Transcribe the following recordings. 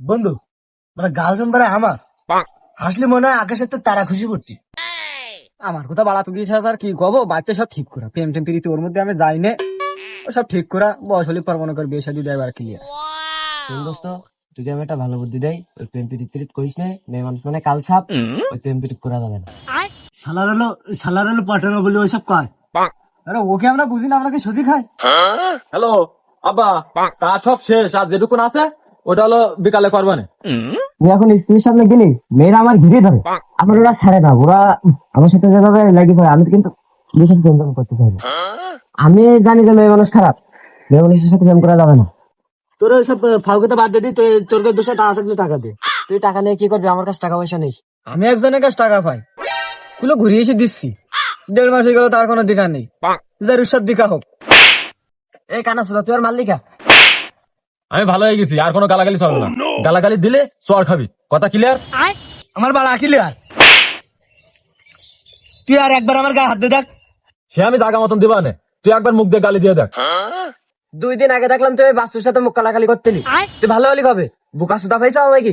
বন্ধু, মানে গার্লফ্রেন্ড বারে আমার হাসলে মনে হয় আকাশের তো তারা খুশি করতি। আমার কথা বাড়া তুই আর কি কব, বাচ্চা সব ঠিক করা, প্রেম টেম প্রীতি ওর মধ্যে আমি যাই নে, ও সব ঠিক করা, বয়স হলে পর মনে কর বিয়ে শাদী দেয় আর ক্লিয়ার। শোন দোস্ত, তুই আমি একটা ভালো বুদ্ধি দেয়, ওই প্রেম প্রীতি করিস না, মেয়ে মানুষ মানে কাল সাপ, ওই প্রেম প্রীতি করা যাবে না। শালার হলো পাঠানো বলে ওইসব কয়। আরে ওকে আমরা বুঝি না, আমরা কি সুজি খাই? হ্যালো আব্বা, কাজ সব শেষ, আর যেটুকুন আছে ওটা হলো বিকালে করবানে। তুই এখন স্ত্রীর সামনে গেলি মেয়েরা আমার ঘিরে ধরে, আমার ওরা ছাড়ে না, ওরা আমার সাথে যেভাবে লাগি ধরে, আমি কিন্তু বিশেষ প্রেম করতে চাই না। আমি জানি যে মেয়ে মানুষ খারাপ, মেয়ে মানুষের সাথে প্রেম করা যাবে না। তোর ওইসব ফাউকে তো বাদ দিয়ে দি, তোর কাছে 200 টাকা থাকলে টাকা দে। তুই টাকা নিয়ে কি করবি? আমার কাছে টাকা পয়সা নেই। আমি একজনের কাছে টাকা পাই, গুলো ঘুরিয়ে এসে দিচ্ছি, 1.5 মাস হয়ে গেল, তার কোনো দিকা নেই, যার উৎসার দিকা হোক। এই কানা সুদা, তুই আর মাল্লিকা। আমি ভালো হয়ে গেছি, আর কোনো গালাগালি চলবে না, গালাগালি দিলে চর খাবি, কথা ক্লিয়ার? আমার বাড়া আকিলে আর তুই আর একবার আমার গায়ে হাত দিয়ে দেখ। সে আমি জাগা মতন দিবা নে, তুই একবার মুখ দিয়ে গালি দিয়ে দেখ। 2 দিন আগে দেখলাম তুই বাস্তুর সাথে মুখ কালাকালি করতেলি, তুই ভালো হলি কবে? বুকা সুদা পাইছা হবে কি?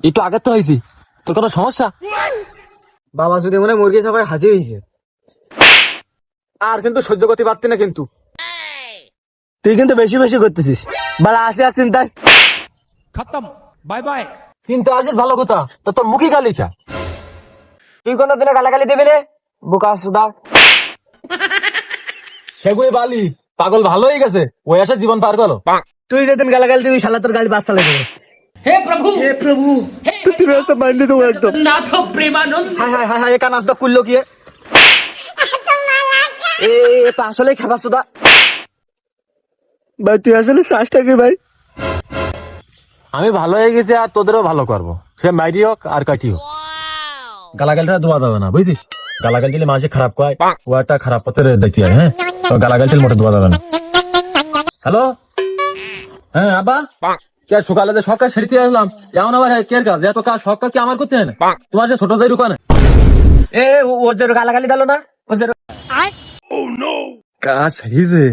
একটু আগে তো হয়েছি, তোর কোনো সমস্যা? বাবা যদি মনে হয় মুরগি সবাই হাসি হয়েছে, আর কিন্তু সহ্য করতে পারতি না কিন্তু। তুই কিন্তু বেশি বেশি করতেছিস, বাড়া আসি আর চিন্তায় खत्म बाय बाय। চিন্তা আজির ভালো কথা, তো তোর মুখে গালি খা। তুই কোনোদিনও গালাগালি দিবি রে বুকা সুদা? সেগুই বালি পাগল ভালো হয়ে গেছে, ওই আসে জীবন পার করো। তুই যেদিন গালাগালি দিবি শালা তোর গাড়ি বাস চালাই দেবো। হে প্রভু তুই রাস্তা মাইন্ডে দেবো একদম। হাই হাই হাই হাই, কানাস দা খুললো কি? এ তো আসলে খাবার সুদা ভাই, তুই আসলে চাষটা কি ভাই? আমি ভালো হয়ে গেছি, আর তোদেরও ভালো করবো, সে মাইরি হোক আর কাটি হোক। গালাগালটা দেওয়া যাবে না, বুঝছিস? গালাগাল দিলে মাঝে খারাপ কয়, ও একটা খারাপ পথে দেখতে হয়। হ্যাঁ, তো গালাগাল দিলে মোটে দেওয়া যাবে না। হ্যালো, হ্যাঁ আব্বা, কে সকালে যে সব কাজ সেরিতে আসলাম, এমন আবার কের কাজ, এত কাজ সব কাজ কি আমার করতে হয় না? তোমার সে ছোট যাই রুকানে এ ওর যে গালাগালি দিল না, ওর যে কাজ সেরিছে।